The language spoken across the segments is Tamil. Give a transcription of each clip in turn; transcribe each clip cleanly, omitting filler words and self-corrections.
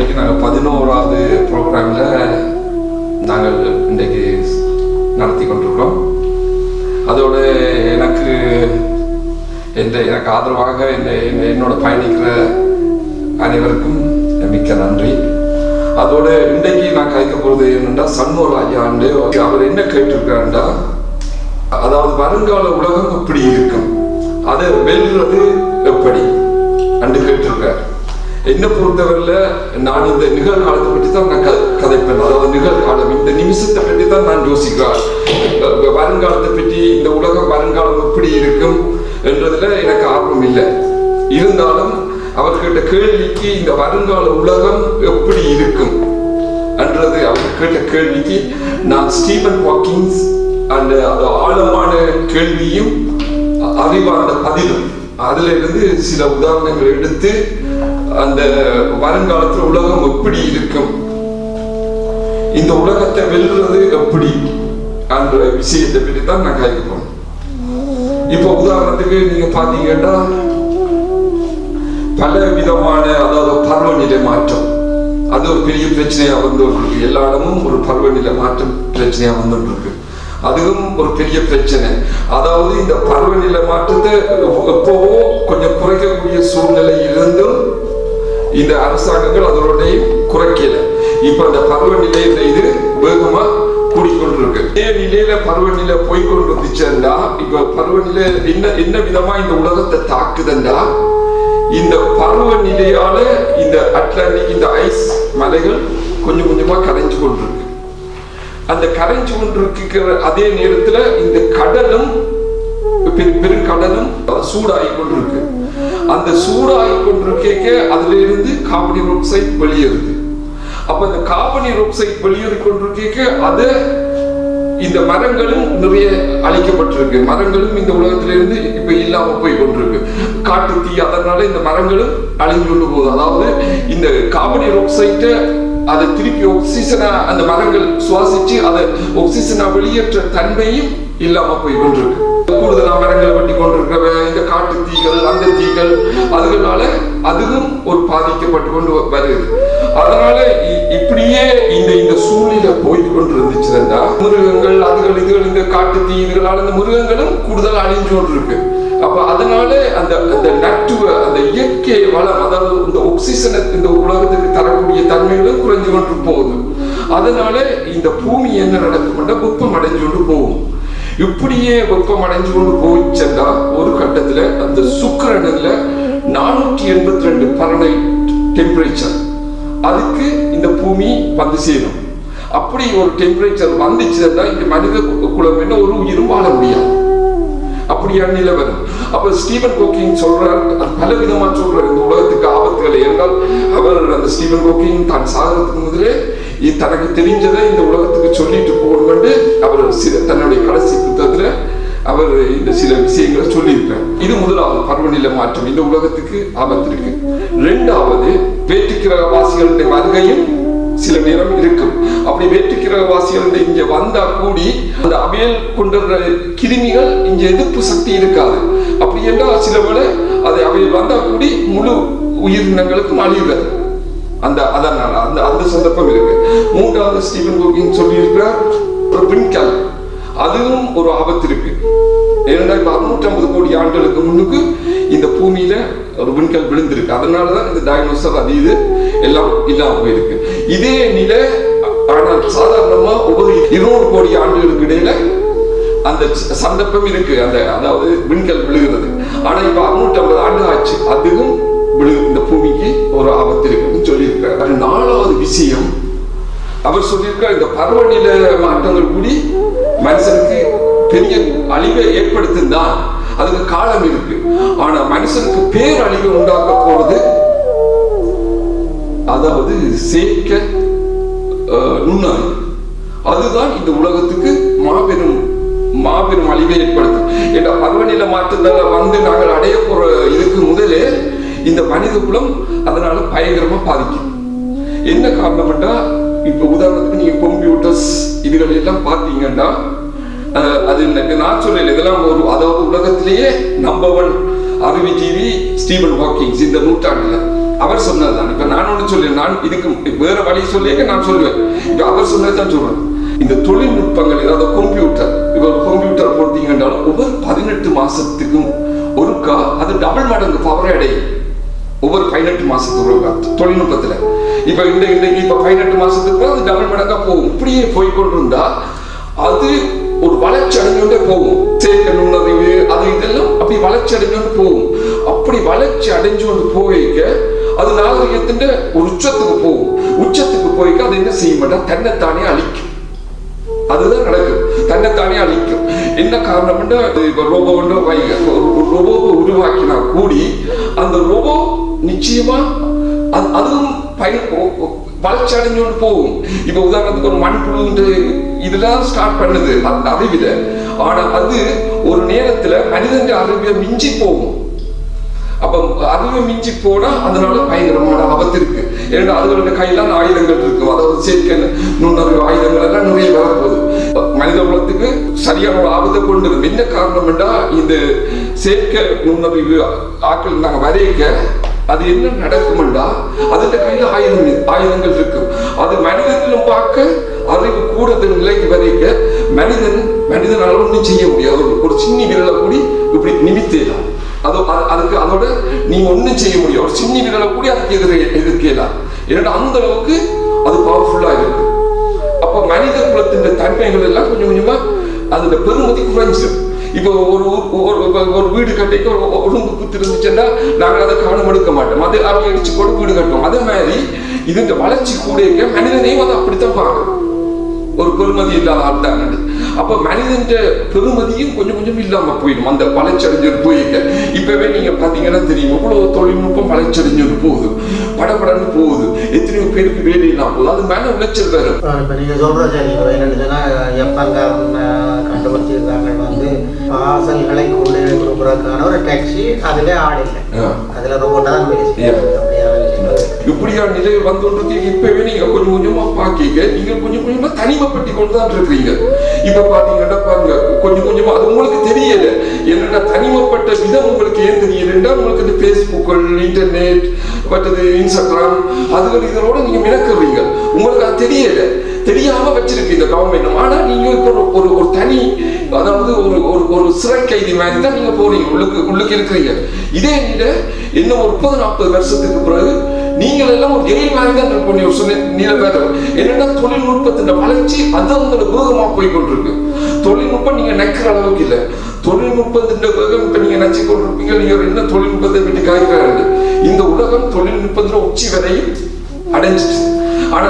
இன்றைக்கு நாங்கள் 11வது ப்ரோக்ராமில் நாங்கள் இன்றைக்கு நடத்தி கொண்டிருக்கிறோம். அதோடு எனக்கு ஆதரவாக என்னோட பயணிக்கிற அனைவருக்கும் மிக்க நன்றி. அதோடு இன்றைக்கு நான் கதைக்க போகிறது என்னென்னா சண்முகராஜாண்டு அவர் என்ன கேட்டிருக்கிறாருண்டா, அதாவது வருங்கால உலகம் எப்படி இருக்கும், அதை வெல்றது எப்படி அன்று கேட்டிருக்கார். என்ன பொறுத்தவரையில் நான் இந்த நிகழ்காலத்தை பற்றி தான் நான் கதைப்பேன். அதாவது நிகழ்காலம், இந்த நிமிஷத்தை பற்றி தான் நான் யோசிக்கிறேன். வருங்காலத்தை பற்றி இந்த உலகம் வருங்காலம் எப்படி இருக்கும் என்றதுல எனக்கு ஆர்வம் இல்லை. இருந்தாலும் அவர்கிட்ட கேள்விக்கு இந்த வருங்கால உலகம் எப்படி இருக்கும் என்றது அவர் கேட்ட கேள்விக்கு நான் ஸ்டீபன் ஹாக்கிங்ஸ் அந்த ஆழமான கேள்வியும் அறிவார்ந்த பதிலும் அதுல இருந்து சில உதாரணங்கள் எடுத்து அந்த வருங்காலத்தில் உலகம் எப்படி இருக்கும், இந்த உலகத்தை வெல்றது எப்படி என்ற விஷயத்தை பற்றி தான் நான் கேட்கிறோம். இப்போ உதாரணத்துக்கு நீங்க பாத்தீங்கன்னா பல விதமான, அதாவது பருவநிலை மாற்றம், அது ஒரு பெரிய பிரச்சனையா வந்துருக்கு. எல்லா இடமும் ஒரு பருவநிலை மாற்றம் பிரச்சனையா வந்துருக்கு. அதுவும் ஒரு பெரிய பிரச்சனை. அதாவது இந்த பருவநிலை மாற்றத்தை எப்போவோ கொஞ்சம் குறைக்கக்கூடிய சூழ்நிலை இருந்தும் இந்த அரசாங்கங்கள் அதனுடைய குறைக்கல. இப்ப அந்த பருவநிலை இது வேகமா கூடிக்கொண்டிருக்கு. நிலையில பருவநிலை போய்கொண்டு இருந்துச்சுன்னா இப்ப பருவநிலை என்ன விதமா இந்த உலகத்தை தாக்குதுண்டா, இந்த பருவநிலையால இந்த அட்லாண்டிக் இந்த ஐஸ் மலைகள் கொஞ்சம் கொஞ்சமா கரைஞ்சு கொண்டிருக்கு. அந்த கரைஞ்சு கொண்டிருக்கிற அதே நேரத்துல இந்த கடலும் பெருங்கடலும் சூடாகி கொண்டிருக்கு. அந்த சூடாகி கொண்டிருக்க அதுல இருந்து கார்பன் டை ஆக்சைடு வெளியேறுது. அப்ப இந்த கார்பன் டை ஆக்சைடு வெளியேறி கொண்டிருக்க அது இந்த மரங்களும் நிறைய அழிக்கப்பட்டிருக்கு. மரங்களும் இந்த உலகத்திலிருந்து இப்ப இல்லாம போய் கொண்டிருக்கு. காட்டு தீ, அதனால இந்த மரங்களும் அழிஞ்சு கொண்டு போகுது. அதாவது இந்த கார்பன் டை ஆக்சைடை அதை திருப்பி ஆக்சிஜனா அந்த மரங்கள் சுவாசிச்சு அதை ஆக்சிஜனா வெளியேற்ற தன்மையும் இல்லாம போய் கொண்டிருக்கு. கூடுதலா மரங்களை வெட்டி கொண்டிருக்கிற இந்த காட்டு தீகள், அந்த தீகள், அதுகளால அதுவும் ஒரு பாதிக்கப்பட்டு கொண்டு வருது. அதனால இப்படியே இந்த சூழ்நிலை போய் கொண்டு இருந்துச்சுன்னா மிருகங்கள் இதுகள் இந்த காட்டு தீ இதுகளால இந்த மிருகங்களும் கூடுதல் அழிஞ்சு கொண்டு இருக்கு. அப்ப அதனால அந்த நட்டுவ அந்த இயற்கை வளம், அதாவது இந்த ஆக்சிஜனை இந்த உலகத்துக்கு தரக்கூடிய தன்மைகளும் குறைஞ்சு கொண்டு போகுது. அதனால இந்த பூமி என்ன நடக்கும்னா வெப்பம் அடைஞ்சு கொண்டு போகும். இப்படியே வெப்பம் அடைஞ்சு கொண்டு போயிச்சா ஒரு கட்டத்துல அந்த சுக்கிரனில் 482 ஃபாரன்ஹைட் டெம்பரேச்சர் அதுக்கு இந்த பூமி வந்து சேரும். அப்படி ஒரு டெம்பரேச்சர் வந்துச்சுன்னா இந்த மனித குலம் என்ன ஒரு உயிரும் வாழ முடியாது. அப்படியான நிலை வரும். அப்ப ஸ்டீபன் ஹாக்கிங் சொல்றார், பல விதமா சொல்றார் இந்த உலகத்துக்கு ஆபத்துகளை. என்றால் அவர் அந்த ஸ்டீபன் ஹாக்கிங் தான் சாகிறதுக்கு முதலே தனக்கு தெரிஞ்சதை இந்த உலகத்துக்கு சொல்லிட்டு போகணும்னு அவர் தன்னுடைய கடைசி புத்தகத்துல அவர் இந்த சில விஷயங்களை சொல்லியிருக்கார். இது முதலாவது பருவநிலை மாற்றம், இந்த உலகத்துக்கு ஆபத்து இருக்கு. இரண்டாவது வேற்றுக்கிரகவாசிகளுடைய வருகையும் சில நேரம் இருக்கும். அப்படி வேற்றுக்கிரகவாசிகள் இங்க வந்தா கூடி அந்த அவையல் கொண்ட கிருமிகள் இங்க எதிர்ப்பு சக்தி இருக்காது. அப்படி என்றால் சில வேளை அதை அவையில் வந்தா கூடி முழு உயிரினங்களுக்கும் அழிவுகள் அதனால அந்த சந்தர்ப்பம் இருக்கு. மூன்றாவது ஸ்டீபன் ஹாக்கிங் சொல்லியிருக்கிறார் விண்கல், அதுவும் ஒரு ஆபத்து இருக்கு. ஏன்னா 650 கோடி ஆண்டுகளுக்கு முன்னுக்கு இந்த பூமியில ஒரு விண்கல் விழுந்திருக்கு. அதனாலதான் இந்த டைனோசர் அது இது எல்லாம் இல்லாம போயிருக்கு. இதே நிலை ஆனால் சாதாரணமா ஒவ்வொரு 200 கோடி ஆண்டுகளுக்கு இடையில அந்த சந்தர்ப்பம் இருக்கு. அதாவது விண்கல் விழுகிறது. ஆனா இப்ப 650 ஆண்டு ஆச்சு, அதுவும் இந்த பூமிக்கு ஒரு ஆபத்து இருக்குன்னு சொல்லியிருக்காரு. 4வது விஷயம் அவர் சொல்லியிருக்கார், இந்த பருவநிலை மாற்றங்கள் கூடி மனுஷனுக்கு பெரிய அழிவை ஏற்படுத்துந்தான், அதுக்கு காலம் இருக்கு. ஆனா மனுஷனுக்கு பேரழிவை உண்டாக்க போறது அதாவது செயற்கை நுண்ணறிவு. அதுதான் இந்த உலகத்துக்கு மாபெரும் அழிவை ஏற்படுத்தும். ஏன்னா பருவநிலை மாற்றத்தால வந்து நாங்கள் அடைய போற இதுக்கு முதலே இந்த மனித குலம் அதனால பயங்கரமா பாதிக்கும். என்ன காரணம்னா இப்ப உதாரணத்துக்கு நீங்க கம்ப்யூட்டர்ஸ் இதுகள் எல்லாம் பாத்தீங்கன்னா அது நான் சொல்லல, இதெல்லாம் ஒரு அதாவது உலகத்திலேயே நம்பர் 1 அறிவுஜீவி ஸ்டீபன் ஹாக்கிங்ஸ் இந்த நூற்றாண்டுல அவர் சொன்னதுதான். இப்ப நான் ஒண்ணு சொல்லேன், நான் இதுக்கு வேற வழி சொல்லியிருக்க நான் சொல்லுவேன். இப்ப அவர் சொன்னதுதான் சொல்றேன். இந்த தொழில்நுட்பங்கள், ஏதாவது கம்ப்யூட்டர், இப்ப ஒரு கம்ப்யூட்டர் போட்டீங்கன்னாலும் ஒவ்வொரு 18 மாசத்துக்கும் ஒருக்கா அது டபுள் மடங்கு பவரை அடையும். ஒவ்வொரு 18 மாசத்துக்கு ஒருக்கா தொழில்நுட்பத்துல இப்ப இன்றைக்கு இப்ப 18 மாசத்துக்கு அது டபுள் மடங்கா போகும். இப்படியே போய்கொண்டிருந்தா அது ஒரு வளர்ச்சி அடைஞ்சோண்டே போகும். செயற்கை நுண்ணறிவு அது இதெல்லாம் அப்படி வளர்ச்சி அடைஞ்சோண்டு போகும். அப்படி வளர்ச்சி அடைஞ்சோண்டு போய்க்க அது நாகரிகத்தின் ஒரு உச்சத்துக்கு போகும். உச்சத்துக்கு போய்க்க அது என்ன செய்ய மாட்டா, தன்னைத்தானே அழிக்கும். அதுதான் நடக்கும், தன்னைத்தானே அழிக்கும். என்ன காரணம்னா, ரோபோ ரோபோவை உருவாக்கினா கூடி அந்த ரோபோ நிச்சயமா அதுவும் வளர்ச்சி அடைஞ்சோண்டு போகும். இப்ப உதாரணத்துக்கு ஒரு மண்புழு இதெல்லாம் ஸ்டார்ட் பண்ணுது அந்த அறிவில. ஆனா அது ஒரு நேரத்துல மனிதன் அறிவை மிஞ்சி போகும். அப்ப அறிவை மிஞ்சி போனா அதனால பயங்கரமான ஆபத்து இருக்கு. ஏன்னா அதுகளோட கையில ஆயுதங்கள் இருக்கு, அதாவது செயற்கை நுண்ணறிவு ஆயுதங்கள் எல்லாம் நிறைய வரப்போகுது. மனித குலத்துக்கு சரியான ஒரு ஆபத்தை கொண்டு வரும். என்ன காரணம்னா, இந்த செயற்கை நுண்ணறிவு ஆக்கள் நாங்க வரைக்க அது என்ன நடக்கும்டா, அதுல கையில ஆயுதங்கள் இருக்கும். அது மனிதர்களும் பார்க்க அறிவு கூடத்தின் நிலைக்கு வரைக்க மனிதனால ஒன்றும் செய்ய முடியாது. ஒரு சின்ன விரலை கூடி இப்படி நிமித்தேலாம், அதுக்கு அதோட நீங்க ஒன்றும் செய்ய முடியும். ஒரு சின்ன விரலை கூடி அதுக்கு எதிர்க்கலாம். ஏன்னா அந்த அளவுக்கு அது பவர்ஃபுல்லா இருக்கு. அப்ப மனித குலத்தின் தன்மைகள் எல்லாம் கொஞ்சம் கொஞ்சமா அதோட பெருமதி குறைஞ்சிடும். இப்போ ஒரு வீடு கட்டிக்கு ஒரு உடம்பு குத்து இருந்துச்சுன்னா நாங்கள் அதை கவனம் எடுக்க மாட்டோம், அது அப்படி அடிச்சு கூட வீடு கட்டுவோம். அதே மாதிரி இது வளர்ச்சி கூட மனிதனையும் அதை அப்படித்தான் பார்க்கணும். ஒரு பெருமதி இல்லாத ஆள் தான். அப்ப மனிதன் பெருமதியும் கொஞ்சம் கொஞ்சம் இல்லாம போயிடும் அந்த வளர்ச்சி அடைஞ்சு போயிருக்க. இப்பவே நீங்க பாத்தீங்கன்னா தெரியும், இவ்வளவு தொழில்நுட்பம் வளர்ச்சி அடைஞ்சு போகுது, படப்படன்னு போகுது, எத்தனையோ பேருக்கு வேலை இல்லாம போகுது. அது மேல உளைச்சல் வேற. இப்ப நீங்க சொல்றது என்னன்னா, கண்டுபிடிச்சிருக்காங்க வந்து வாசல்களை கொண்டு கொடுக்கறதுக்கான ஒரு டாக்ஸி, அதுல ஆள் இல்லை, அதுல ரோபோட்டா தான் இப்படியான நிலை வந்து இப்பவே நீங்க கொஞ்சம் கொஞ்சமா பாக்கீங்க, நீங்க கொஞ்சம் கொஞ்சமா தனிமைப்பட்டி கொண்டுதான் இருக்கிறீங்க. இப்ப பாத்தீங்கன்னா பாருங்க, கொஞ்சம் கொஞ்சமா அது உங்களுக்கு தெரியல. என்னன்னா தனிமைப்பட்ட விதம் உங்களுக்கு ஏன் தெரியலன்னா, உங்களுக்கு இந்த பேஸ்புக், இன்டர்நெட், மற்றது இன்ஸ்டாகிராம், அதுகள் இதோட நீங்க மிதக்குறீங்க. உங்களுக்கு அது தெரியல, தெரியாம வச்சிருக்கு இந்த கவர்மெண்ட். ஆனா நீங்க ஒரு தனி, அதாவது ஒரு சிறை கைதி மாதிரி தான் நீங்க போறீங்க, உள்ளுக்கு இருக்கிறீங்க. இதே இன்னும் ஒரு 30-40 வருஷத்துக்கு பிறகு நீங்கள் எல்லாம் ஒரு ஜெயில் மாதிரி தான் இருக்க நிலை வேறு. என்னன்னா தொழில்நுட்பத்தின் வளர்ச்சி அது உங்களோட வேகமா போய் கொண்டிருக்கு. தொழில்நுட்பம் நீங்க நக்கிற அளவுக்கு இல்லை. தொழில்நுட்பத்தின் வேகம் இப்ப நீங்க நச்சு கொண்டிருப்பீங்க. நீங்க என்ன தொழில்நுட்பத்தை பற்றி காய்க்கிறாரு. இந்த உலகம் தொழில்நுட்பத்தின் உச்சி வரையும் அடைஞ்சிச்சு. ஆனா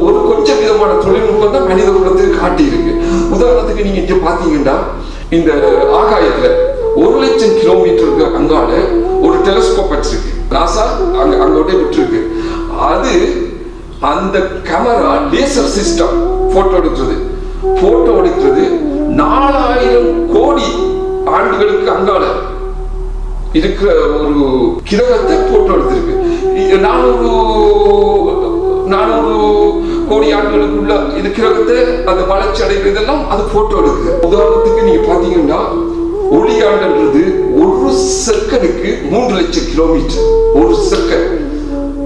ஒரு கொஞ்சம் விதமான தொழில்நுட்பம் தான் மனித குலத்துக்கு காட்டி இருக்கு. உதாரணத்துக்கு நீங்க இங்க பாத்தீங்கன்னா, இந்த ஆகாயத்துல 1,00,000 கிலோமீட்டருக்கு அங்கால ஒரு டெலிஸ்கோப் வச்சிருக்கு நாசா, அங்கோட விட்டுருக்கு. அது அந்த கேமரா லேசர் சிஸ்டம் போட்டோ எடுக்கிறது 4000 கோடி ஆண்டுகளுக்கு அங்கால இருக்கிற ஒரு கிரகத்தை போட்டோ எடுத்திருக்கு. 400 கோடி ஆண்டுகளுக்குள்ள இது கிரகத்தை அந்த வளர்ச்சி அடைகிறதெல்லாம் அது போட்டோ எடுக்குது. உதாரணத்துக்கு நீங்க பாத்தீங்கன்னா, ஒளியாண்டன்றது ஒரு செகண்டுக்கு 3,00,000 கிலோமீட்டர்.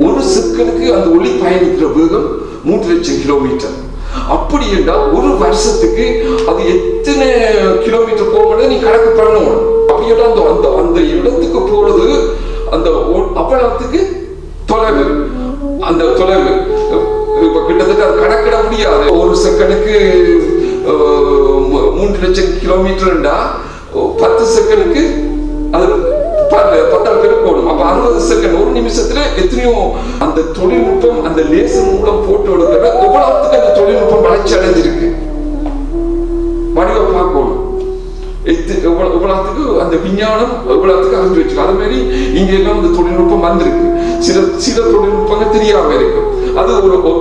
ஒரு செகண்டுக்கு அந்த ஒளி பயணிக்கிற வேகம் 3,00,000 கிலோமீட்டர். அப்படி என்றால் ஒரு வருஷத்துக்கு அது எத்தனை கிலோமீட்டர் போகணும் நீ கணக்கு பண்ணணும். அப்படின்னா அந்த இடத்துக்கு போறது அந்த அவ்வளவுக்கு தொலைவு. அந்த தொலைவு இப்ப கிட்டத்தட்ட அது கணக்கிட முடியாது. ஒரு செகண்டுக்கு 3,00,000 கிலோமீட்டர்ண்டா 10 செகண்டுக்கு அது 10,000 பேர் போடும். அப்ப 60 செகண்ட், ஒரு நிமிஷத்துல எத்தனையோ அந்த தொழில்நுட்பம், அந்த லேசர் மூலம் போட்டோ எடுக்கிற எவ்வளவுக்கு அந்த தொழில்நுட்பம் வளர்ச்சி அடைஞ்சிருக்கு. வடிவ பார்க்கணும் எவ்வளவுக்கு அந்த விஞ்ஞானம் எவ்வளவுக்கு அறிஞ்சு வச்சிருக்கு. அதே மாதிரி இங்க எல்லாம் அந்த தொழில்நுட்பம் வந்திருக்கு. சில தொழில்நுட்பங்கள் தெரியாம இருக்கு. அது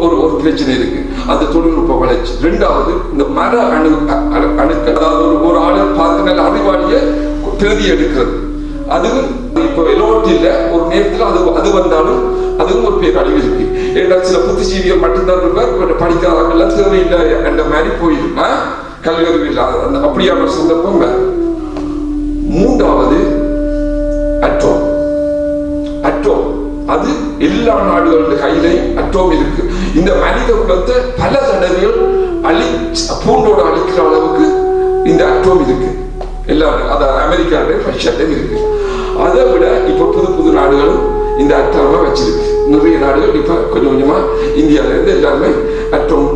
ஒரு பிரச்சனை இருக்கு, அந்த தொழில்நுட்ப வளர்ச்சி. 2வது இந்த மர அணுக்கள், அதாவது ஒரு ஆளை பார்த்து நல்ல அறிவாளிய பிரதி எடுக்கிறது. அதுவும் இப்போ எல்லோரும் இல்லை, ஒரு நேரத்தில் அது வந்தாலும் அதுவும் ஒரு பேர் அழிவு இருக்கு. ஏன்னா சில புத்திஜீவிகள் மட்டும்தான் இருப்பார், படிக்காதவங்கெல்லாம் தேவையில்லை என்ற மாதிரி போயிடும். கல்வி இல்லாத அந்த அப்படியான சந்தர்ப்பம். 3வது அட்டோம். அது எல்லா நாடுகளோட கையிலையும் அட்டோம் இருக்கு. இந்த மனித குலத்தை பல தடவைகள் பூண்டோட அழிக்கிற அளவுக்கு இந்த அட்டோம் இருக்கு. எல்லாரும் அதாவது அமெரிக்காவிலையும் ரஷ்யாலையும் இருக்கு. அதை விட இப்ப புது புது நாடுகளும் இந்த அட்டோமை வச்சிருக்கு. நிறைய நாடுகள் இப்ப கொஞ்சம் கொஞ்சமா இந்தியாவில இருந்து எல்லாருமே அட்டோம்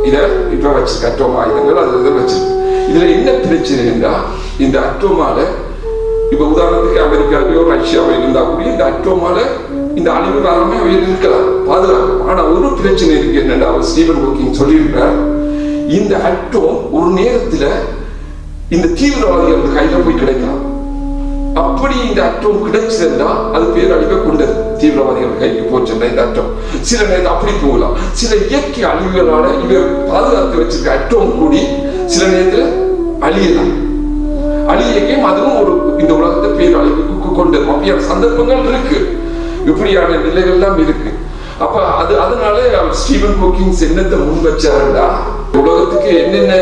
இதை இப்ப வச்சிருக்கு. அட்டோம் ஆயுதங்கள் அது வச்சிருக்கு. இதுல என்ன பிரச்சனைன்னா இந்த அட்டோமால இப்ப உதாரணத்துக்கு அமெரிக்காவிலயோ ரஷ்யாவோ இருந்தா கூட இந்த அட்டோமால இந்த அழிவு வராம இருக்கலாம், பாதுகாக்கும். ஆனா ஒரு பிரச்சனை இருக்கு. என்னன்னா ஸ்டீவன் ஹாக்கிங் சொல்லியிருக்கிறார், இந்த அட்டோம் ஒரு நேரத்துல இந்த தீவிரவாதிகள் கையில போய் கிடைக்கலாம். அப்படி இந்த அட்டோம் கிடைச்சிருந்தா அது பேரழிவை கொண்டது. தீவிரவாதிகள் கைக்கு போச்சுன்னா இந்த அட்டோம் சில நேரம் அப்படி போகலாம். சில இயற்கை அழிவுகளால இவர் பாதுகாத்து வச்சிருக்க அட்டோம் கூடி சில நேரத்துல அழியலாம். அழியக்கையும் அதுவும் ஒரு இந்த உலகத்தை பேரழிவுக்கு கொண்டு வரும். அப்படியான சந்தர்ப்பங்கள் இருக்கு, இப்படியான நிலைகள் எல்லாம் இருக்கு. அப்ப அதனால ஸ்டீவன் ஹாக்கிங் என்னத்தை முன் வச்சாருண்டா, உலகத்துக்கு என்னென்ன,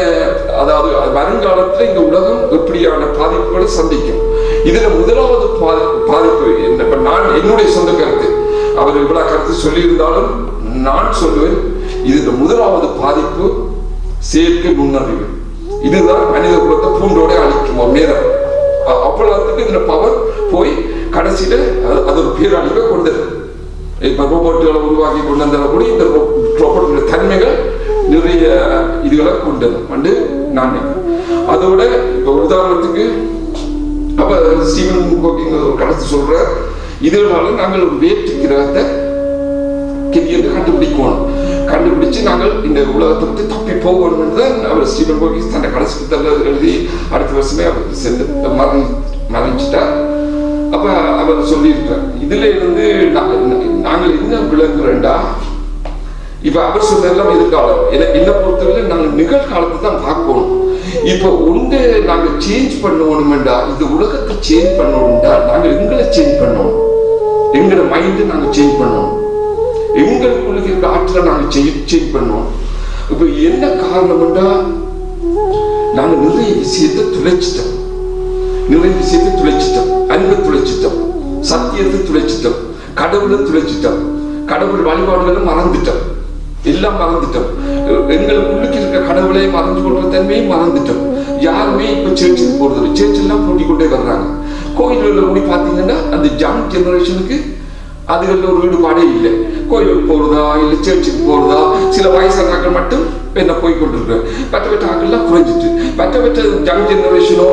அதாவது வருங்காலத்துல இந்த உலகம் எப்படியான பாதிப்புகளை சந்திக்கும். இதுல முதலாவது பாதிப்பு என்ன, நான் என்னுடைய சொந்த கருத்து, அவர் இவ்வளவு கருத்து சொல்லியிருந்தாலும் நான் சொல்லுவேன், இதுல முதலாவது பாதிப்பு செயற்கை நுண்ணறிவு. இதுதான் மனித குலத்தை பூண்டோட அழிக்கும் ஒரு நேரம். அப்பளத்துக்கு இதுல பவர் போய் கடைசியில அது ஒரு பேரழிவை கொண்டது. இப்ப ரோபோட்டுகளை உருவாக்கி கொண்டு வந்தாலும் கூட இந்த ரோபோட்டுடைய தன்மைகள் நிறைய இதுகளை கொண்டது வந்து நான் அதோட இப்ப உதாரணத்துக்கு அப்ப ஸ்டீவன் ஹாக்கிங் ஒரு கருத்து சொல்ற, இதனால நாங்கள் ஒரு வேற்று கிரகத்தை கண்டுபிடிக்கணும், கண்டுபிடிச்சு நாங்கள் இந்த உலகத்தை பற்றி தப்பி போகணும் என்று அவர் ஸ்டீவன் ஹாக்கிங் தன்னை கடைசி புத்தகத்தில் எழுதி அடுத்த வருஷமே அவர் சென்று மறைஞ்சிட்டார். அப்ப அவர் சொல்லியிருக்கிறார், இதுல இருந்து நாங்கள் என்ன விளங்குறேன்டா, இப்ப அவர் சொன்னதெல்லாம் எதிர்காலம், என்ன பொறுத்தவரை நாங்கள் நிகழ்காலத்தை தான் பார்க்கணும். இப்ப ஒன்று நாங்க சேஞ்ச் பண்ணணும்டா, இந்த உலகத்தை சேஞ்ச் பண்ணணும்டா நாங்கள் எங்களை சேஞ்ச் பண்ணணும், எங்களோட மைண்ட் நாங்க சேஞ்ச் பண்ணணும், எங்களுக்குள்ள இருக்க ஆற்றலை நாங்க சேஞ்ச் பண்ணணும். இப்ப என்ன காரணம்டா, நாங்க நிறைய விஷயத்தை துளைச்சிட்டோம், அன்பை துளைச்சிட்டோம், சத்தியத்தை துளைச்சிட்டோம், கடவுளை துளைச்சிட்டோம், கடவுள் வழிபாடுகளை மறந்துட்டோம், எல்லாம் மறந்துட்டோம். எங்களுக்குள்ளுக்கு இருக்க கடவுளை மறந்து கொள்ற தன்மையும் மறந்துட்டோம். யாருமே இப்ப சேர்ச்சுக்கு போறது, சேர்ச்செல்லாம் கூட்டிக் கொண்டே வர்றாங்க. கோயில்களில் கூடி பாத்தீங்கன்னா அந்த யங் ஜெனரேஷனுக்கு அதுகளில் ஒரு ஈடுபாடே இல்லை. கோயிலுக்கு போறதா இல்லை சேர்ச்சுக்கு போறதா, சில வயசானாக்கள் மட்டும் என்ன போய் கொண்டிருக்கு. பெற்ற ஆக்கள்லாம் குறைஞ்சிட்டு, பெற்ற யங் ஜெனரேஷனோ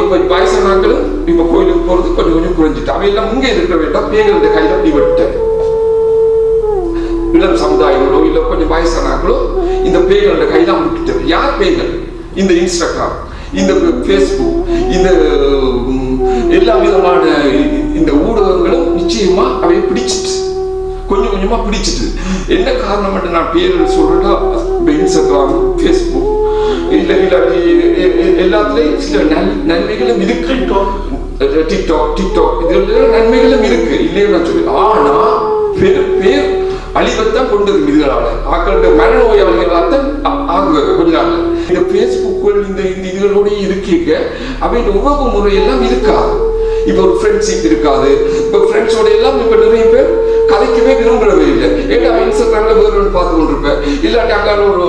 இப்ப வயசானாக்களும் இப்ப கோயிலுக்கு போறது கொஞ்சம் கொஞ்சம் குறைஞ்சிட்டு. அவையெல்லாம் இங்கே இருக்க வேண்டாம், பேர்களுடைய கையில அப்படி விட்டு இளம் சமுதாயங்களோ இல்ல கொஞ்சம் வயசானாக்களோ இந்த பேய்களோட கையில விட்டுட்டு. யார் பேய்கள்? இந்த இன்ஸ்டாகிராம், இந்த பேஸ்புக், இந்த எல்லா விதமான இந்த ஊடகங்களும் நிச்சயமா அவை பிடிச்சிட்டு, கொஞ்சம் கொஞ்சமா பிடிச்சிட்டு. என்ன காரணம் மட்டும் நான் பேர் சொல்றேன்னா, இன்ஸ்டாகிராம், பேஸ்புக் இல்ல இல்லாட்டி எல்லாத்துலயும் சில நன்மைகளும் இருக்கு. டிக்டாக் இதுல நன்மைகளும் இருக்கு, இல்லையே நான் சொல்லி. ஆனா பேர் அழிவத்தான் கொண்டது. இதுகளால ஆக்களுடைய மனநோயாளிகளாத்தான் ஆகுவது கொஞ்ச நாள். இந்த பேஸ்புக்குகள் இந்த இதுகளோட இருக்க அவையோட உறவு முறையெல்லாம் இருக்காது. இப்ப ஒரு ஃப்ரெண்ட்ஷிப் இருக்காது. இப்ப ஃப்ரெண்ட்ஸோட எல்லாம் இப்ப நிறைய பேர் கதைக்கவே விரும்பவே இல்லை. ஏன்னா இன்ஸ்டாகிராம்ல வேறு பார்த்து கொண்டிருப்பேன், இல்லாட்டி அங்கால ஒரு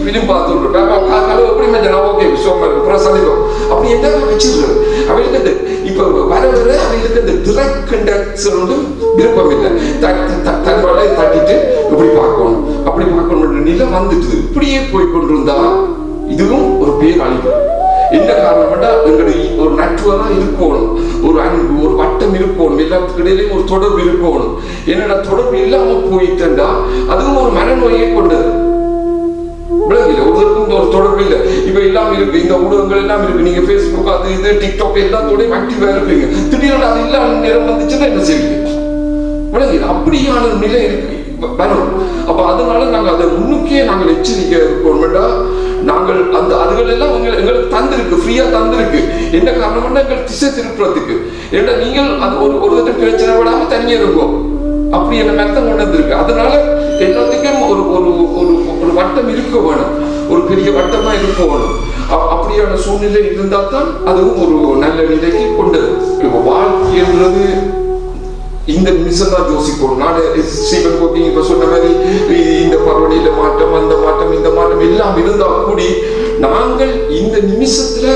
ஃபிலிம் பார்த்து கொண்டிருப்பேன். எப்படி நான் ஓகே சந்திப்போம் அப்படி என்ன வச்சிருக்கிறது. அவைகளுக்கு இப்ப வர அவைகளுக்கு இந்த டிரெக்ட் கண்டக்ட் விருப்பம் இல்லை. தன் வலை தட்டிட்டு இப்படி பார்க்கணும் அப்படி பார்க்கணும் நிலை வந்துட்டு இப்படியே போய் கொண்டிருந்தா இதுவும் ஒரு பேரழிவு. என்ன காரணம்னா, எங்களுடைய ஒரு நட்புறா இருக்கணும், ஒரு அன்பு, ஒரு வட்டம் இருக்கணும், எல்லாத்துக்கு இடையிலையும் ஒரு தொடர்பு இருக்கணும். என்னடா தொடர்பு இல்லாம போயிட்டா அதுவும் ஒரு மனநோயை கொண்டது. விளங்கல, ஒருத்தருக்கும் ஒரு தொடர்பு இல்லை. இப்ப எல்லாம் இருக்கு, இந்த ஊடகங்கள் எல்லாம் இருக்கு. நீங்க பேஸ்புக் அது இது டிக்டாக் எல்லாத்தோடையும் ஆக்டிவா இருப்பீங்க. திடீர்னு அது இல்லாத நேரம் வந்துச்சுன்னா என்ன செய்வீங்க? விளங்கல, அப்படியான நிலை இருக்கு வரும். அப்ப அதனால நாங்க அதை முன்னுக்கே நாங்கள் எச்சரிக்கை இருக்கணும்டா. நாங்கள் அந்த அதுகள் எல்லாம் எங்களுக்கு தந்திருக்கு, ஃப்ரீயா தந்திருக்கு. என்ன காரணம்னா எங்களுக்கு திசை திருப்புறதுக்கு. ஏன்னா நீங்கள் அது ஒரு பிரச்சனை விடாம தனியா இருக்கும், அப்படி என்ன மெத்தம் கொண்டு வந்திருக்கு. அதனால எல்லாத்துக்கும் ஒரு வட்டம் இருக்க வேணும், ஒரு பெரிய வட்டமா இருக்க வேணும். அப்படியான சூழ்நிலை இருந்தால் தான் அதுவும் ஒரு நல்ல நிலைக்கு கொண்டது. வாழ்க்கை என்றது இந்த நிமிஷம் தான் யோசிக்கணும். நான் ஸ்டீவன் ஹாக்கிங் இப்ப சொன்ன மாதிரி இந்த பருவநிலை மாற்றம், அந்த மாற்றம், இந்த மாற்றம் எல்லாம் இருந்தா கூடி நாங்கள் இந்த நிமிஷத்துல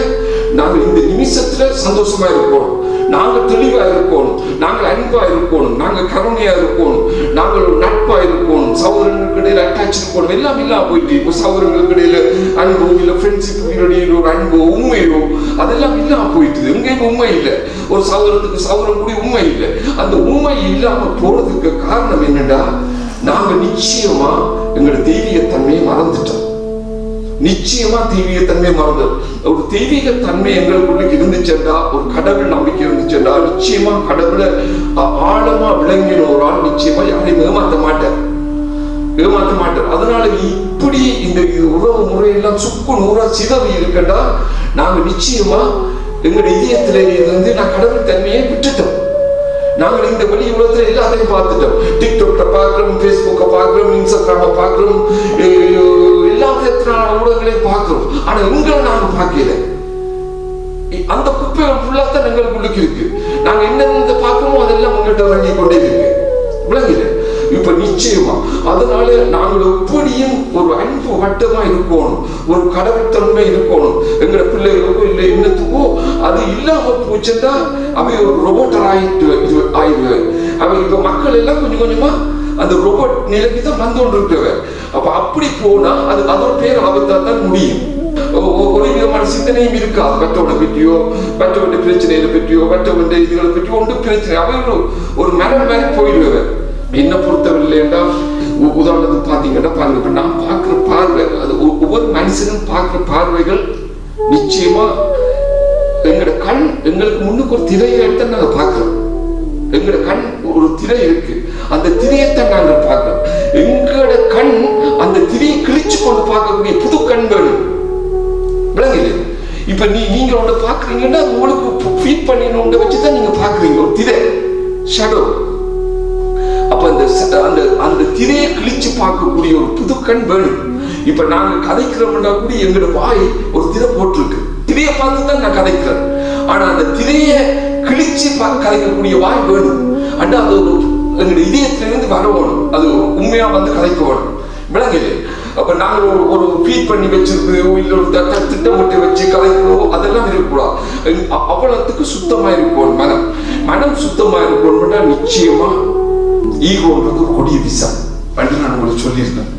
சந்தோஷமா இருக்கணும், நாங்கள் தெளிவா இருக்கணும், நாங்கள் அன்பா இருக்கணும், நாங்கள் கருணையா இருக்கணும், நாங்கள் ஒரு நட்பா இருக்கணும், சகோதரர்களுக்கு இடையில அட்டாச் இருக்கணும். எல்லாம் இல்லாம போயிட்டு இப்போ சகோதரர்களுக்கு இடையில அன்போ இல்ல ஃப்ரெண்ட்ஷிப் இடையில ஒரு அன்போ உண்மையோ அதெல்லாம் இல்லாம போயிட்டு எங்கேயும் உண்மை இல்லை. ஒரு சகோதரத்துக்கு சகோதரன் கூட உண்மை இல்லை. அந்த உண்மை இல்லாம போறதுக்கு காரணம் என்னன்னா நாங்க நிச்சயமா எங்களோட தெய்வீகத்தன்மையை மறந்துட்டோம். நிச்சயமா தெய்வீகத்தன்மை மறந்து ஒரு தெய்வீகத்தன்மை எங்களுக்குள்ள இருந்துச்சுன்னா, ஒரு கடவுள் நம்பிக்கை இருந்துச்சுன்னா நிச்சயமா கடவுளை ஆழமா விளங்கின ஒரு ஆள் நிச்சயமா யாரையும் ஏமாற்ற மாட்டார். அதனால இப்படி இந்த உறவு முறையெல்லாம் சுக்கு நூறா சிதறி இருக்கட்டா நாங்க நிச்சயமா எங்களுடைய இதயத்திலே இருந்து நான் கடவுள் தன்மையை விட்டுட்டோம். நாங்கள் இந்த வெளி உலகத்துல எல்லாத்தையும் பார்த்துட்டோம். டிக்டாக்ட பார்க்கிறோம், பேஸ்புக்கை பார்க்கிறோம், இன்ஸ்டாகிராம பார்க்கிறோம், எல்லா விதத்திலான ஊடகங்களையும் பார்க்கிறோம். ஆனா எங்களை நாங்க பார்க்கல. அந்த குப்பைகள் ஃபுல்லா தான் எங்களுக்குள்ளுக்கு இருக்கு. நாங்க என்னென்ன பார்க்கிறோமோ அதெல்லாம் உங்கள்கிட்ட வாங்கி கொண்டே இருக்கு. விளங்கல இப்ப நிச்சயமா. அதனால நாங்கள் எப்படியும் ஒரு அன்பு வட்டமா இருக்கணும், ஒரு கடவுள் தன்மை இருக்கணும். எங்களோட பிள்ளைகளுக்கோ இல்லை இன்னத்துக்கோ அது இல்லாம போச்சுட்டா அவை ஒரு ரோபோட்டர் ஆயிடுவேன். அவை இப்ப மக்கள் எல்லாம் கொஞ்சம் கொஞ்சமா அந்த ரோபோட் நிலைக்கு தான் வந்து கொண்டு இருக்கவர். அப்ப அப்படி போனா அது அதோட பேர் ஆபத்தா தான் முடியும். ஒரு விதமான சிந்தனையும் இருக்காது. மற்றவனை பற்றியோ, மற்றவனுடைய பிரச்சனைகளை பற்றியோ, மற்றவனுடைய இதுகளை பற்றியோ ஒன்று பிரச்சனை அவை ஒரு மரம் மாதிரி போயிடுவார். என்ன பொறுத்தவரையிலேண்டா உதாரணத்துக்கு பாத்தீங்கன்னா பாருங்க, இப்ப நான் பார்க்கிற பார்வை, அது ஒவ்வொரு மனுஷனும் பார்க்கிற பார்வைகள் நிச்சயமா எங்களோட கண் எங்களுக்கு முன்னுக்கு ஒரு திரையை எடுத்து நாங்க பார்க்கிறோம். எங்களோட கண் ஒரு திரை இருக்கு, அந்த திரையைத்தான் நாங்கள் பார்க்கிறோம். எங்களோட கண் அந்த திரையை கிழிச்சு கொண்டு பார்க்கக்கூடிய புது கண் வேணும். விளங்கல இப்ப நீங்க ஒன்று பாக்குறீங்கன்னா உங்களுக்கு ஃபீட் பண்ணின ஒன்றை வச்சுதான் நீங்க பாக்குறீங்க, ஒரு திரை ஷேடோ. அப்ப அந்த அந்த திரையை கிழிச்சு பார்க்கக்கூடிய ஒரு புது கண் வேணும். இப்ப நாங்க கதைக்கிறோம்னா கூட எங்களோட வாய் ஒரு திரை போட்டிருக்கு, திரையை பார்த்து தான் நான் கதைக்கிறேன். ஆனா அந்த திரையை கிழிச்சு கதைக்கக்கூடிய வாய் வேணும். அண்டா அது ஒரு எங்களுடைய இதயத்திலிருந்து வரணும், அது உண்மையா வந்து கதைக்க வேணும். விளங்கல அப்ப நாங்கள் ஒரு ஃபீட் பண்ணி வச்சிருக்கோ இல்ல ஒரு திட்டமிட்டு வச்சு கலைக்கிறோ அதெல்லாம் இருக்கக்கூடாது. அவ்வளவுக்கு சுத்தமா இருக்கணும். மனம் சுத்தமா இருக்கணும்னா நிச்சயமா ஈகோன்றது ஒரு கொடிய விஷம் என்று நான் உங்களுக்கு சொல்லியிருக்கேன்.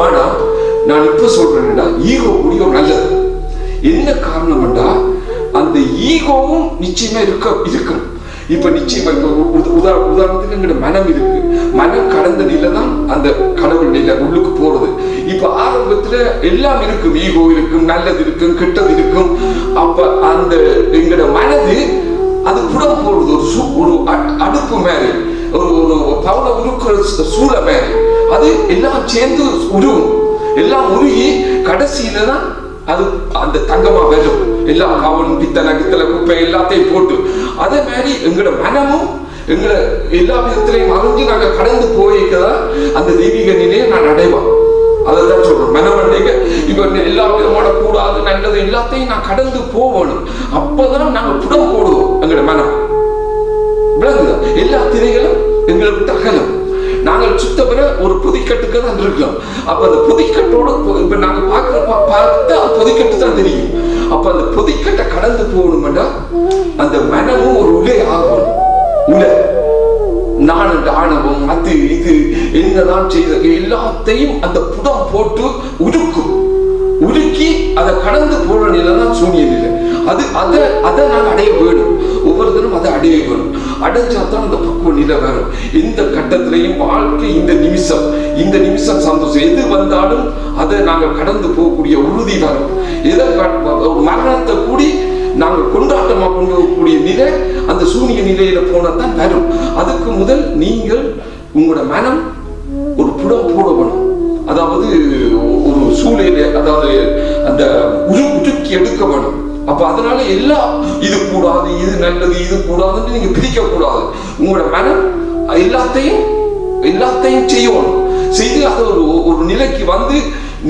ஆனா நான் இப்ப சொல்றேன்னா ஈகோ கூடிய நல்லது. என்ன காரணம்டா அந்த ஈகோவும் நிச்சயமா இருக்கும். இப்ப நிச்சயமா உதாரணத்துக்கு எங்கட மனம் இருக்கு. மனம் கடந்த நிலை தான் அந்த கடவுள் நிலை உள்ளுக்கு போறது. இப்ப ஆரம்பத்துல எல்லாம் இருக்கும், ஈகோ இருக்கும், நல்லது இருக்கும், கெட்டது இருக்கும். அப்ப அந்த எங்கட மனது அது புடம் போடுறது ஒரு அடுப்பு மாதிரி, ஒரு பவுன உருக்குற சூளை மாதிரி. அது எல்லாம் சேர்ந்து உருவும், எல்லாம் உருகி கடைசியில தான் அது அந்த தங்கமா வரும். எல்லா காவலும் பித்தளை குப்பை எல்லாத்தையும் போட்டு அதே மாதிரி எங்களோட மனமும் எங்களை எல்லா விதத்திலையும் அறிஞ்சு நாங்க கடந்து போய்க்கதான் அந்த தெய்வீக நிலையை நான் அடைவான். அதான் சொல்றேன். மனமண்டைங்க இப்ப எல்லா விதமான கூடாது நல்லது எல்லாத்தையும் நான் கடந்து போகணும். அப்பதான் நாங்க புடம் போடுவோம். எங்களோட மனம் விளங்குதா? எல்லா திரைகளும் எங்களை விட்டு அகலும். நாங்கள் சுத்த பெற ஒரு புதிக்கட்டுக்கு தான் இருக்கோம். அப்ப அந்த புதிக்கட்டோடு இப்ப நாங்க பார்த்தா புதிக்கட்டு தான் தெரியும். அப்ப அந்த புதிக்கட்டை கடந்து போகணும்னா அந்த மனமும் ஒரு உலை ஆகும். உலை நான் ஆணவம் அது இது என்னதான் செய்த எல்லாத்தையும் அந்த புடம் போட்டு உருக்கி அதை கடந்து போற நிலை தான் சூனிய நிலை. அதை நாங்கள் அடைய வேணும். ஒவ்வொரு தினம் அதை அடைய வேணும். அடைஞ்சாதான் அந்த பக்குவ நிலை வரும். இந்த கட்டத்திலையும் வாழ்க்கை இந்த நிமிஷம் சந்தோஷம் எது வந்தாலும் அதை நாங்கள் கடந்து போகக்கூடிய உறுதி வரும். ஒரு மரணத்தை கூடி நாங்கள் கொண்டாட்டமா கொண்டு போகக்கூடிய நிலை அந்த சூனிய நிலையில போனதான் வரும். அதுக்கு முதல் நீங்கள் உங்களோட மனம் ஒரு புடம் போடணும். அதாவது ஒரு சூழ்நிலை, அதாவது அந்த உருக்கி எடுக்க வேணும். அப்ப அதனால எல்லாம் இது கூடாது, இது நல்லது, இது கூடாதுன்னு நீங்க பிரிக்க கூடாது. உங்களோட மனம் எல்லாத்தையும் செய்யணும். செய்து அது ஒரு நிலைக்கு வந்து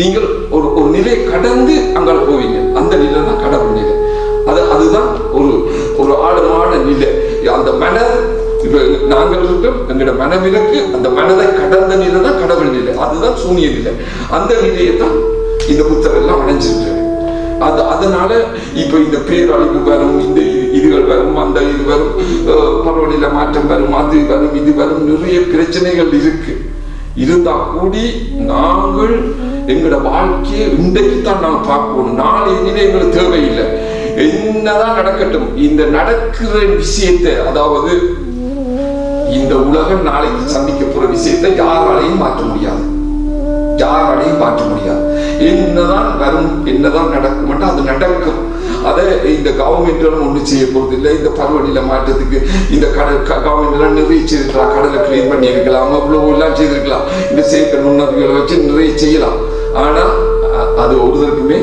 நீங்கள் ஒரு நிலையை கடந்து அங்க போவீங்க. அந்த நிலை தான் கடவுள் நிலை. அதுதான் ஒரு ஆழமான நிலை. அந்த இப்ப நாங்கள் இருக்கிறோம் எங்களோட மனவிலக்கு, அந்த மனதை கடந்த நிலை தான் கடவுள் நிலை, அதுதான் சூனிய நிலை. அந்த நிலையை தான் இந்த புத்தகம் எல்லாம் அடைஞ்சிருக்கு. அதனால இப்ப இந்த பேரழிவு வரும், இந்த இதுகள் வரும், அந்த இது வரும், பருவநிலை மாற்றம் வரும், அது வரும், இது வரும், நிறைய பிரச்சனைகள் இருக்கு. இருந்தா கூடி நாங்கள் எங்களோட வாழ்க்கையை இன்றைக்கு தான் நாங்கள் பார்க்கணும். நாளை நிலை எங்களுக்கு தேவையில்லை. என்னதான் நடக்கட்டும், இந்த நடக்கிற விஷயத்தை, அதாவது இந்த உலகம் நாளைக்கு சந்திக்க போற விஷயத்தை யாராலையும் மாற்ற முடியாது, யாராலையும் மாற்ற முடியாது. என்னதான் வரும், என்னதான் நடக்கும், அது நடக்கும். அதை இந்த கவர்மெண்ட் ஒண்ணு செய்ய போறது இல்லை. இந்த பருவநிலை மாற்றத்துக்கு இந்த கவர்மெண்ட் எல்லாம் நிறைய செய்திருக்கலாம், கடலை கிளீன் பண்ணி இருக்கலாம், அவ்வளவு எல்லாம் செய்திருக்கலாம், இந்த செயற்கை நுண்ணறிவுகளை வச்சு நிறைய செய்யலாம். ஆனா அது ஒருத்தருக்குமே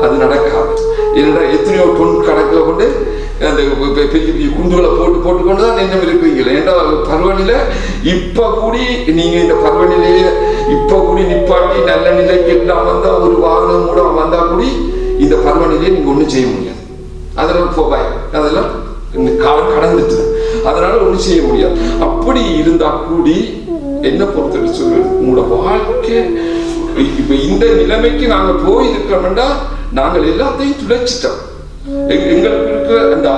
அது நடக்காது. ஏன்னா எத்தனையோ பொன் கணக்கில் கொண்டு அந்த பெரிய பெரிய குண்டுகளை போட்டுக்கொண்டு தான் என்ன இருக்கிறீங்களே. ஏன்னா பருவநிலை இப்ப கூடி நீங்க இந்த பருவநிலையை இப்ப கூடி நிப்பாட்டி நல்ல நிலைக்கு எல்லாம் வந்தா, ஒரு வாகனம் கூட வந்தா கூடி இந்த பருவநிலையை நீங்க ஒண்ணும் செய்ய முடியாது. அதெல்லாம் போவாய், அதெல்லாம் காலம் கடந்துட்டு, அதனால ஒண்ணும் செய்ய முடியாது. அப்படி இருந்தா கூடி என்ன பொறுத்த சொல்லு, உங்களோட வாழ்க்கை இப்ப இந்த நிலைமைக்கு நாங்க போயிருக்கிறோம்டா, நாங்கள் எல்லாத்தையும் துளைச்சிட்டோம். எங்களுக்கு இருக்கிற அந்த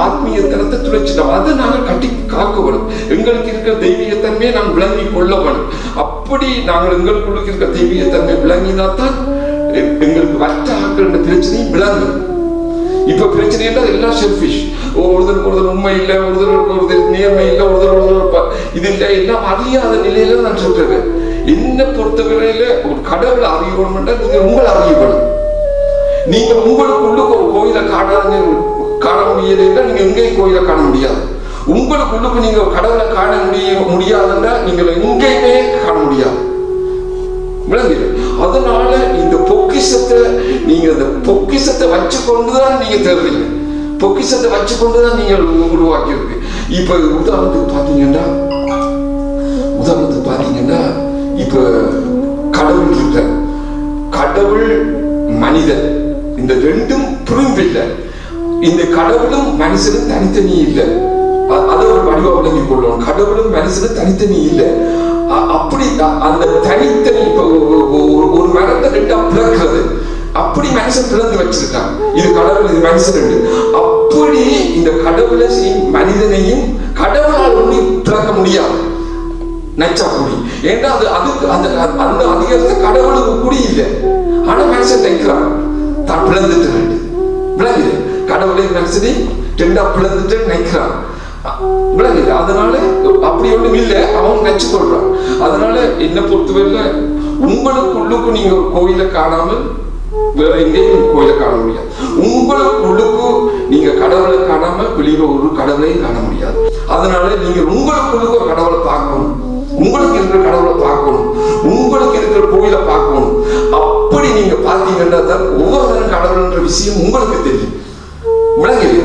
ஆத்மீயத்தனத்தை துளைச்சிட்டோம். அதை நாங்கள் கட்டி காக்க வேணும். எங்களுக்கு இருக்கிற தெய்வீகத்தன்மையை நாங்கள் விளங்கி கொள்ள வேணும். அப்படி நாங்கள் எங்களுக்குள்ள இருக்கிற தெய்வீகத்தன்மை விளங்கினாத்தான் எங்களுக்கு வற்ற ஆக்கிற பிரச்சனையும் விளங்கும். இப்ப பிரச்சனை எல்லாம் செல்ஃபிஷ். ஒருத்தருக்கு உண்மை இல்லை, ஒருத்தருக்கு நேர்மை இல்லை, ஒருத்தர் இது இல்லை, எல்லாம் அறியாத நிலையில நான் சொல்றேன். என்ன பொறுத்தவரையில ஒரு கடவுளை அறியணும், நீங்க உங்களை அறியணும். நீங்க உங்களுக்குள்ளுக்கு ஒரு கோயிலை காண முடியல, நீங்க எங்கேயும் கோயிலை காண முடியாது. உங்களுக்குள்ளுக்கு நீங்க கடவுளை காண முடியாதுன்னா நீங்க எங்கேயுமே காண முடியாது. விளங்குது? அதனால இந்த பொக்கிஷத்தை நீங்க அந்த பொக்கிஷத்தை வச்சு கொண்டுதான் நீங்க தேடுறீங்க. பொக்கிஷத்தை வச்சு கொண்டுதான் நீங்க உருவாக்கி இருக்கு. இப்ப உதாரணத்துக்கு பாத்தீங்கன்னா இப்ப கடவுள் இருக்க, கடவுள் மனிதன், இந்த ரெண்டும் புரிம்பில்லை. இந்த கடவுளும் மனுஷனும் தனித்தனி இல்லை. அதை ஒரு வடிவா விளங்கி கொள்ளணும். கடவுளும் மனுஷனும் தனித்தனி இல்லை. அப்படி அந்த தனித்தனி இப்ப ஒரு மரத்தை ரெண்டா பிளக்கிறது, அப்படி மனுஷன் பிளந்து வச்சிருக்கான். இது கடவுள், இது மனுஷன். அப்படி இந்த கடவுளை மனிதனையும் கடவுளால் ஒண்ணு பிளக்க முடியாது, நச்சா கூடி. ஏன்னா அது அதுக்கு அந்த அந்த அதிகாரத்தை கடவுளுக்கு கூடி இல்லை. ஆனா மனுஷன் நினைக்கிறான் தான் பிளந்துட்டு விளங்குது. கடவுளை மனுஷனை ரெண்டா பிளந்துட்டு நினைக்கிறான் விளங்குது. அதனால அப்படி ஒண்ணும் இல்லை, அவன் நச்சு கொள்றான். அதனால என்ன பொறுத்தவரையில உங்களுக்குள்ளுக்கு நீங்க ஒரு கோயிலை காணாமல் வேற எங்கேயும் கோயிலை காண முடியாது. உங்களுக்குள்ளுக்கு நீங்க கடவுளை காணாம வெளியில ஒரு கடவுளையும் காண முடியாது. அதனால நீங்க உங்களுக்குள்ளுக்கு ஒரு கடவுளை பார்க்கணும், உங்களுக்கு இருக்கிற கடவுளை பார்க்கணும், உங்களுக்கு இருக்கிற கோயிலை பார்க்கணும். அப்படி நீங்க பார்த்தீங்கன்னா தான் ஒவ்வொரு கடவுள்ன்ற விஷயம் உங்களுக்கு தெரியும். விளங்குது?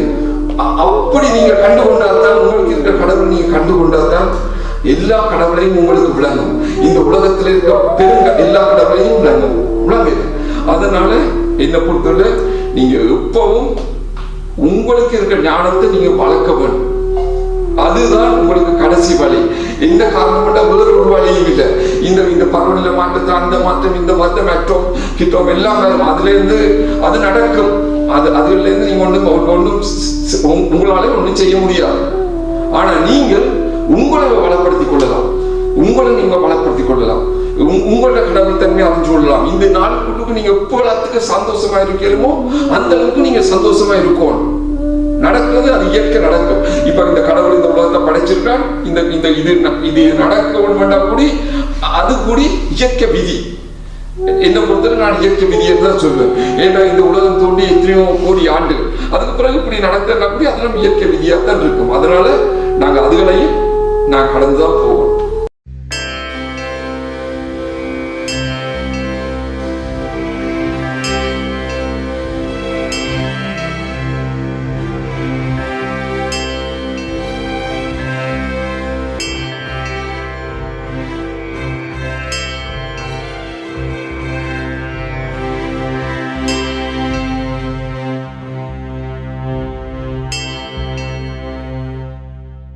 அப்படி நீங்க கண்டு கொண்டால்தான், உங்களுக்கு இருக்கிற கடவுள் நீங்க கண்டு கொண்டால்தான் எல்லா கடவுளையும் உங்களுக்கு விளங்கும். இந்த உலகத்தில் இருக்க எல்லா கடவுளையும் விளங்கும். விளங்குது? அதனால என்ன பொறுத்தவரை நீங்க எப்பவும் உங்களுக்கு இருக்கிற ஞானத்தை நீங்க வளர்க்க வேண்டும். அதுதான் உங்களுக்கு கடைசி வழி. எந்த காரணம் வேறு ஒரு வழியும் இல்லை. இந்த பருவநிலை மாற்றத்தை, அந்த மாற்றம், இந்த மாற்றம், அட்டோம் கிட்டோம் எல்லாம் அதுல இருந்து அது நடக்கும். அதுல இருந்து நீங்க ஒன்றும் உங்களால ஒன்றும் செய்ய முடியாது. ஆனா நீங்கள் உங்களை வளப்படுத்திக் கொள்ளலாம், உங்களை நீங்க வளப்படுத்திக் கொள்ளலாம், உங்களோட கடவுள் தன்மை அறிஞ்சு கொள்ளலாம். இந்த நாளுக்குள்ளுக்கு நீங்க எப்போத்துக்கு சந்தோஷமா இருக்கீங்களோ அந்த அளவுக்கு நீங்க சந்தோஷமா இருக்கணும். நடக்கிறது அது இயற்கை நடக்கும். இப்ப இந்த கடவுள் இந்த உலகத்தை படைச்சிருக்கான், இது நடக்க வேண்டாம் கூடி அது கூடி இயற்கை விதி. என்ன பொறுத்தவரை நான் இயற்கை விதியை தான் சொல்லுவேன். ஏன்னா இந்த உலகம் தோண்டி எத்தனையோ கோடி ஆண்டுகள், அதுக்கு பிறகு இப்படி நடக்கிறா கூடி அதெல்லாம் இயற்கை விதியா தான் இருக்கும். அதனால நாங்க அதுகளையும் நான் கடந்துதான் போவோம்.